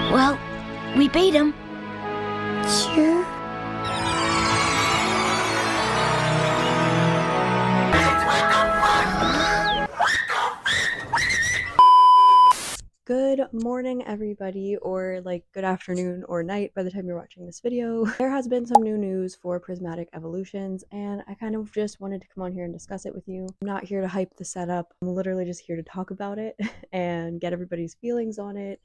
Well, we beat him. Sure. Good morning, everybody, or like good afternoon or night by the time you're watching this video. There has been some new news for prismatic evolutions, and I kind of just wanted to come on here and discuss it with you. I'm not here to hype the setup. I'm literally just here to talk about it and get everybody's feelings on it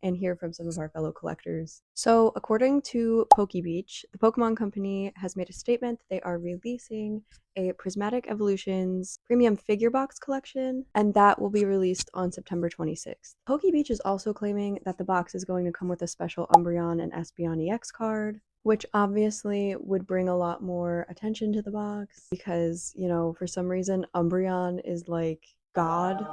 and hear from some of our fellow collectors. So, according to PokeBeach, the Pokemon Company has made a statement that they are releasing a Prismatic Evolutions premium figure box collection, and that will be released on September 26th. PokeBeach is also claiming that the box is going to come with a special Umbreon and Espeon EX card, which obviously would bring a lot more attention to the box because, you know, for some reason, Umbreon is like God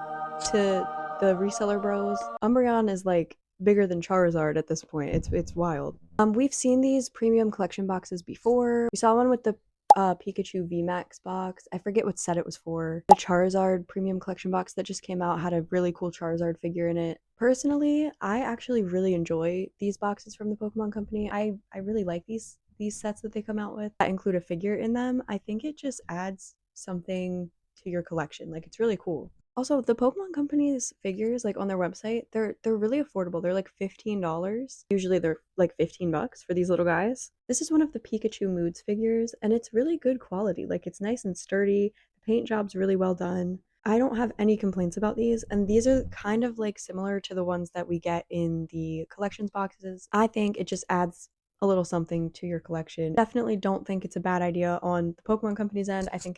to the reseller bros. Umbreon is like bigger than Charizard at this point. It's wild. We've seen these premium collection boxes before. We saw one with the Pikachu VMAX box. I forget what set it was for. The Charizard premium collection box that just came out had a really cool Charizard figure in it. Personally, I actually really enjoy these boxes from the Pokemon Company. I really like these sets that they come out with that include a figure in them. I think it just adds something to your collection. Like, it's really cool. Also, the Pokemon Company's figures, like on their website, they're really affordable. They're like $15. Usually they're like $15 for these little guys. This is one of the Pikachu Moods figures, and it's really good quality. Like, it's nice and sturdy. The paint job's really well done. I don't have any complaints about these, and these are kind of like similar to the ones that we get in the collections boxes. I think it just adds a little something to your collection. Definitely don't think it's a bad idea on the Pokemon Company's end. I think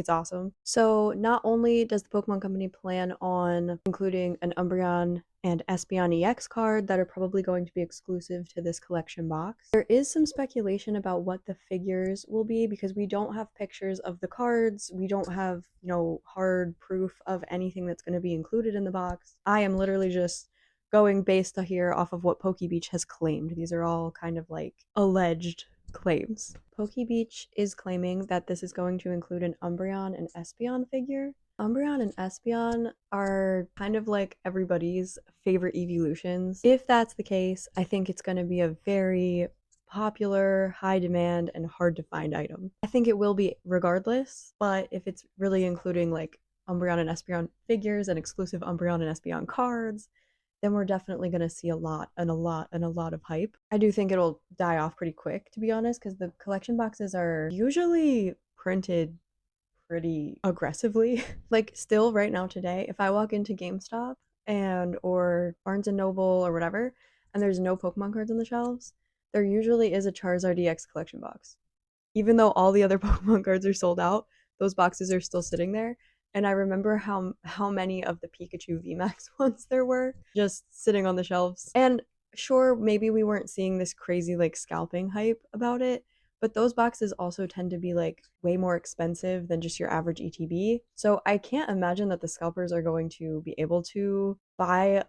it's awesome. So not only does the Pokemon Company plan on including an Umbreon and Espeon EX card that are probably going to be exclusive to this collection box, there is some speculation about what the figures will be because we don't have pictures of the cards. We don't have, you know, hard proof of anything that's going to be included in the box. I am literally just going based here off of what PokeBeach has claimed. These are all kind of like alleged claims. PokeBeach is claiming that this is going to include an Umbreon and Espeon figure. Umbreon and Espeon are kind of like everybody's favorite evolutions. If that's the case, I think it's going to be a very popular, high demand, and hard to find item. I think it will be regardless, but if it's really including like Umbreon and Espeon figures and exclusive Umbreon and Espeon cards, then we're definitely going to see a lot of hype. I do think it'll die off pretty quick, to be honest, because the collection boxes are usually printed pretty aggressively. Like, still right now today, if I walk into GameStop or Barnes and Noble or whatever, and there's no Pokemon cards on the shelves, there usually is a Charizard EX collection box. Even though all the other Pokemon cards are sold out, those boxes are still sitting there. And I remember how many of the Pikachu VMAX ones there were just sitting on the shelves. And sure, maybe we weren't seeing this crazy like scalping hype about it, but those boxes also tend to be like way more expensive than just your average ETB. So I can't imagine that the scalpers are going to be able to buy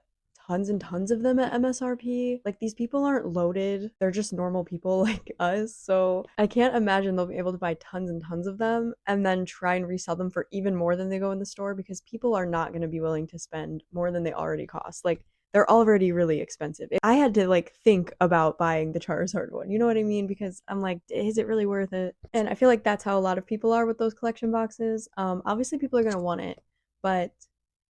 tons and tons of them at MSRP. Like, these people aren't loaded. They're just normal people like us. So I can't imagine they'll be able to buy tons and tons of them and then try and resell them for even more than they go in the store because people are not going to be willing to spend more than they already cost. Like, they're already really expensive. I had to like think about buying the Charizard one. You know what I mean? Because I'm like, is it really worth it? And I feel like that's how a lot of people are with those collection boxes. Obviously people are going to want it, but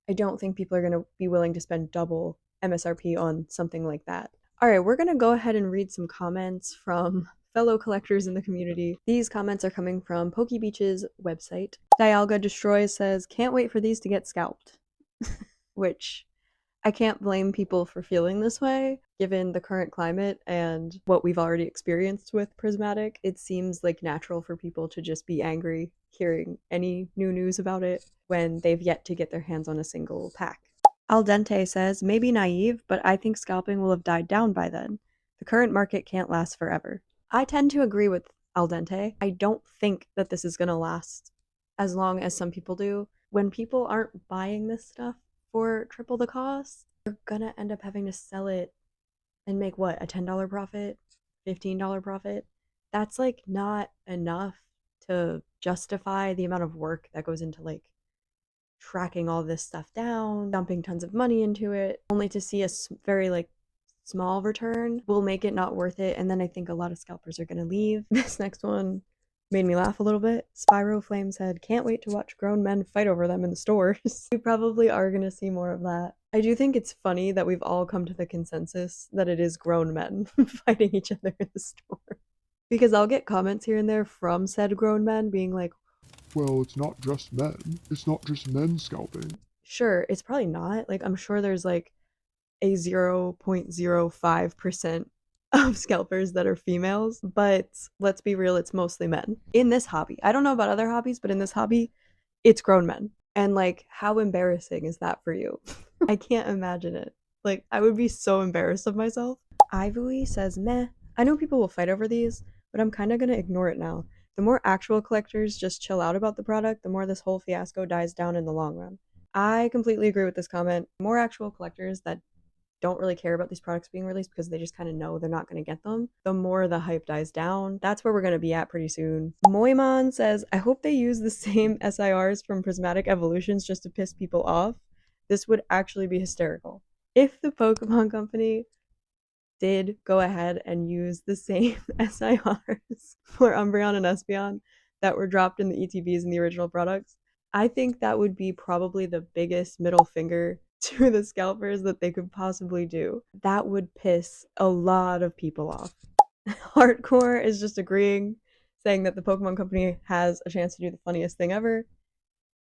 I don't think people are going to be willing to spend double MSRP on something like that. All right, we're going to go ahead and read some comments from fellow collectors in the community. These comments are coming from PokeBeach's website. Dialga Destroys says, can't wait for these to get scalped. Which I can't blame people for feeling this way, given the current climate and what we've already experienced with Prismatic. It seems like natural for people to just be angry hearing any new news about it when they've yet to get their hands on a single pack. Al Dente says, maybe naive, but I think scalping will have died down by then. The current market can't last forever. I tend to agree with Al Dente. I don't think that this is going to last as long as some people do. When people aren't buying this stuff for triple the cost, they're going to end up having to sell it and make what, a $10 profit, $15 profit? That's like not enough to justify the amount of work that goes into like tracking all this stuff down, dumping tons of money into it, only to see a very like small return will make it not worth it, and then I think a lot of scalpers are gonna leave. This next one made me laugh a little bit. Spyro Flame said, "Can't wait to watch grown men fight over them in the stores." We probably are gonna see more of that. I do think it's funny that we've all come to the consensus that it is grown men fighting each other in the store. Because I'll get comments here and there from said grown men being like, well, it's not just men. It's not just men scalping. sure, it's probably not. Like, I'm sure there's like a 0.05% of scalpers that are females, but let's be real, it's mostly men. In this hobby. I don't know about other hobbies, but in this hobby, it's grown men. And like, how embarrassing is that for you? I can't imagine it. Like, I would be so embarrassed of myself. Ivory says, meh. I know people will fight over these, but I'm kind of going to ignore it now. The more actual collectors just chill out about the product, the more this whole fiasco dies down in the long run. I completely agree with this comment. More actual collectors that don't really care about these products being released because they just kind of know they're not going to get them, the more the hype dies down. That's where we're going to be at pretty soon. Moimon says, I hope they use the same SIRs from Prismatic Evolutions just to piss people off. This would actually be hysterical. If the Pokemon Company did go ahead and use the same SIRs for Umbreon and Espeon that were dropped in the ETBs in the original products, I think that would be probably the biggest middle finger to the scalpers that they could possibly do. That would piss a lot of people off. Hardcore is just agreeing, saying that the Pokemon Company has a chance to do the funniest thing ever.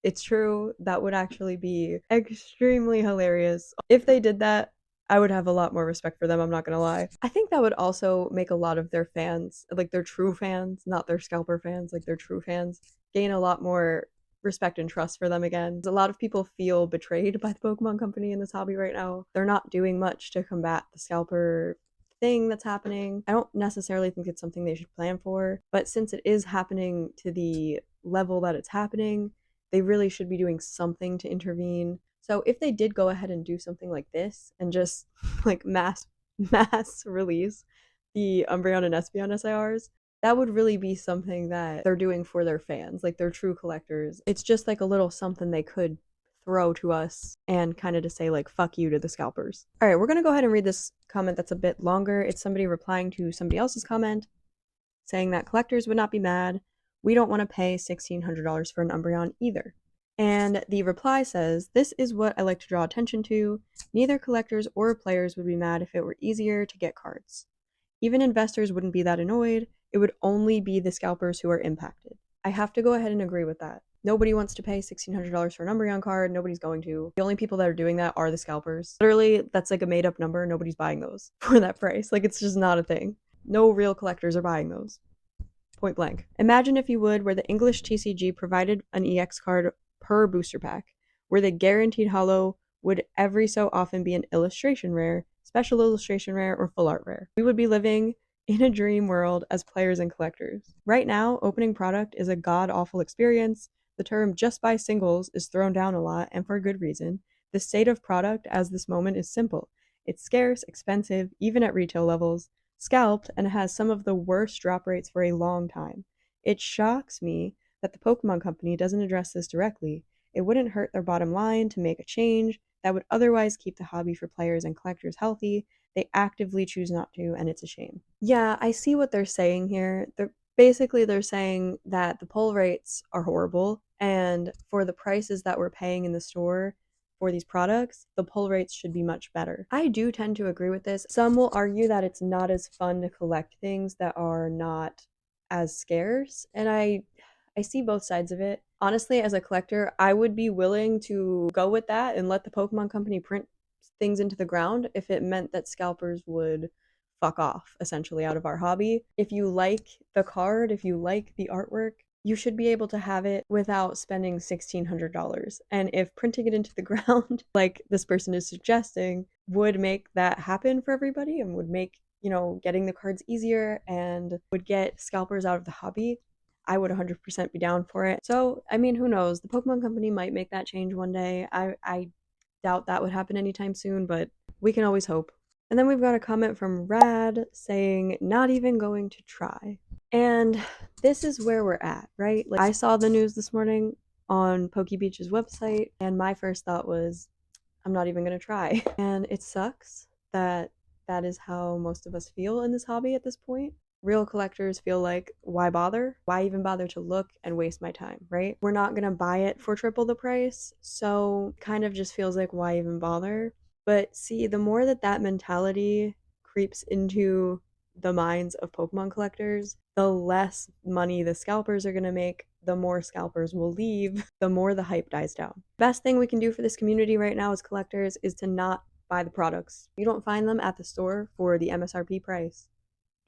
It's true, that would actually be extremely hilarious. If they did that, I would have a lot more respect for them, I'm not gonna lie. I think that would also make a lot of their fans, like their true fans, not their scalper fans, like their true fans, gain a lot more respect and trust for them again. A lot of people feel betrayed by the Pokemon Company in this hobby right now. They're not doing much to combat the scalper thing that's happening. I don't necessarily think it's something they should plan for, but since it is happening to the level that it's happening, they really should be doing something to intervene. So if they did go ahead and do something like this and just like mass release the Umbreon and Espeon SIRs, that would really be something that they're doing for their fans, like their true collectors. It's just like a little something they could throw to us and kind of to say like fuck you to the scalpers. All right, we're going to go ahead and read this comment that's a bit longer. It's somebody replying to somebody else's comment saying that collectors would not be mad. We don't want to pay $1,600 for an Umbreon either. And the reply says, this is what I like to draw attention to. Neither collectors or players would be mad if it were easier to get cards. Even investors wouldn't be that annoyed. It would only be the scalpers who are impacted. I have to go ahead and agree with that. Nobody wants to pay $1,600 for an Umbreon card. Nobody's going to. The only people that are doing that are the scalpers. Literally, that's like a made up number. Nobody's buying those for that price. Like, it's just not a thing. No real collectors are buying those. Point blank. Imagine, if you would, where the English TCG provided an EX card per booster pack, where the guaranteed holo would every so often be an illustration rare, special illustration rare, or full art rare. We would be living in a dream world as players and collectors. Right now, opening product is a god-awful experience. The term just buy singles is thrown down a lot, and for good reason. The state of product as this moment is simple. It's scarce, expensive, even at retail levels, scalped, and has some of the worst drop rates for a long time. It shocks me that the Pokemon Company doesn't address this directly. It wouldn't hurt their bottom line to make a change that would otherwise keep the hobby for players and collectors healthy. They actively choose not to, and it's a shame. Yeah, I see what they're saying here. They're saying that the pull rates are horrible, and for the prices that we're paying in the store for these products, the pull rates should be much better. I do tend to agree with this. Some will argue that it's not as fun to collect things that are not as scarce, and I see both sides of it. Honestly, as a collector, I would be willing to go with that and let the Pokemon Company print things into the ground if it meant that scalpers would fuck off, essentially, out of our hobby. If you like the card, if you like the artwork, you should be able to have it without spending $1,600. And if printing it into the ground, like this person is suggesting, would make that happen for everybody and would make, getting the cards easier and would get scalpers out of the hobby, I would 100% be down for it. So, I mean, who knows? The Pokemon Company might make that change one day. I doubt that would happen anytime soon, but we can always hope. And then we've got a comment from Rad saying, not even going to try. And this is where we're at, right? Like, I saw the news this morning on PokeBeach's website, and my first thought was, I'm not even going to try. And it sucks that that is how most of us feel in this hobby at this point. Real collectors feel like, why bother? Why even bother to look and waste my time, right? We're not gonna buy it for triple the price, so kind of just feels like, why even bother? But see, the more that mentality creeps into the minds of Pokemon collectors, the less money the scalpers are gonna make, the more scalpers will leave, the more the hype dies down. Best thing we can do for this community right now as collectors is to not buy the products. You don't find them at the store for the MSRP price.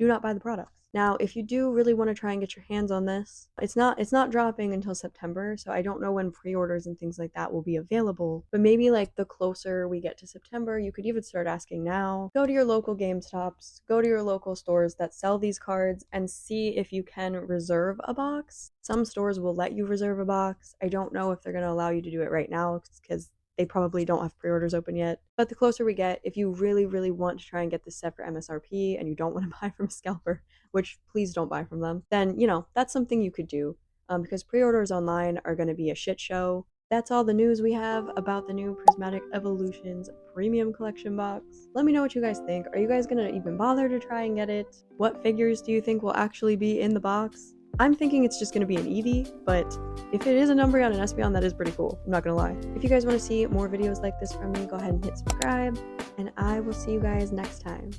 Do not buy the products. Now, if you do really want to try and get your hands on this, it's not dropping until September, so I don't know when pre-orders and things like that will be available. But maybe like the closer we get to September, you could even start asking now. Go to your local GameStops, go to your local stores that sell these cards and see if you can reserve a box. Some stores will let you reserve a box. I don't know if they're going to allow you to do it right now because they probably don't have pre-orders open yet. But the closer we get, if you really, really want to try and get this set for MSRP and you don't want to buy from a scalper, which please don't buy from them, then, you know, that's something you could do because pre-orders online are going to be a shit show. That's all the news we have about the new Prismatic Evolutions Premium Collection box. Let me know what you guys think. Are you guys going to even bother to try and get it? What figures do you think will actually be in the box? I'm thinking it's just going to be an Eevee, but if it is an Umbreon and Espeon, that is pretty cool. I'm not going to lie. If you guys want to see more videos like this from me, go ahead and hit subscribe, and I will see you guys next time.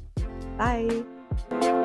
Bye!